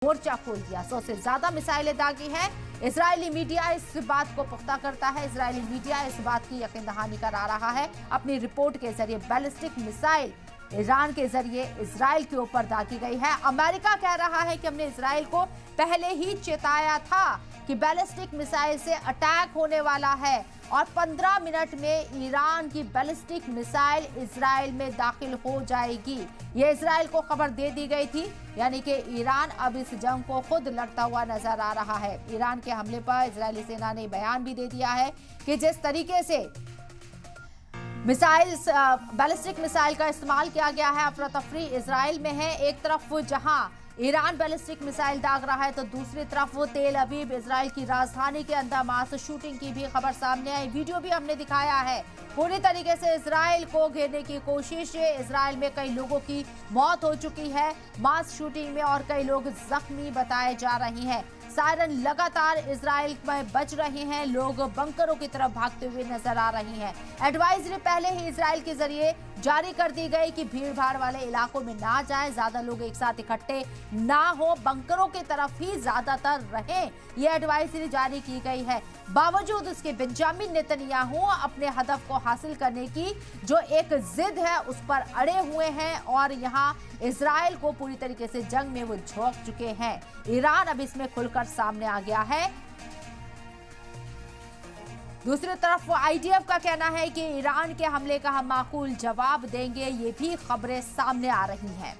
मोर्चा खोल दिया। 100 से ज्यादा मिसाइलें दागी हैं। इजरायली मीडिया इस बात को पुख्ता करता है। इजरायली मीडिया इस बात की यकीन दहानी करा रहा है अपनी रिपोर्ट के जरिए। बैलिस्टिक मिसाइल ईरान के जरिए इजराइल के ऊपर दागी गई है। अमेरिका कह रहा है कि हमने इजराइल को पहले ही चेताया था कि बैलिस्टिक मिसाइल से अटैक होने वाला है और 15 मिनट में ईरान की बैलिस्टिक मिसाइल इजराइल में दाखिल हो जाएगी। ये इजराइल को खबर दे दी गई थी, यानी कि ईरान अब इस जंग को खुद लड़ता हुआ नजर आ रहा है। ईरान के हमले पर इजरायली सेना ने बयान भी दे दिया है कि जिस तरीके से मिसाइल बैलिस्टिक मिसाइल का इस्तेमाल किया गया है, अफरा तफरी इजराइल में है। एक तरफ जहां ईरान बैलिस्टिक मिसाइल दाग रहा है तो दूसरी तरफ वो तेल अवीव इजराइल की राजधानी के अंदर मास शूटिंग की भी खबर सामने आई। वीडियो भी हमने दिखाया है। पूरी तरीके से इजराइल को घेरने की कोशिश। इजराइल में कई लोगों की मौत हो चुकी है मास शूटिंग में और कई लोग जख्मी बताए जा रहे हैं। सायरन लगातार इजराइल में बज रहे हैं। लोग बंकरों की तरफ भागते हुए नजर आ रहे हैं। एडवाइजरी पहले ही इजराइल के जरिए जारी कर दी गई कि भीड़ भाड़ वाले इलाकों में ना जाएं, ज्यादा लोग एक साथ इकट्ठे ना हो, बंकरों की तरफ ही ज्यादातर रहें। यह एडवाइजरी जारी की गई है। बावजूद उसके बेंजामिन नेतन्याहू अपने हदफ को हासिल करने की जो एक जिद है उस पर अड़े हुए हैं और यहाँ इजराइल को पूरी तरीके से जंग में वो झोंक चुके हैं। ईरान अब इसमें खुलकर सामने आ गया है। दूसरी तरफ वो आईडीएफ का कहना है कि ईरान के हमले का हम माकूल जवाब देंगे। ये भी खबरें सामने आ रही हैं।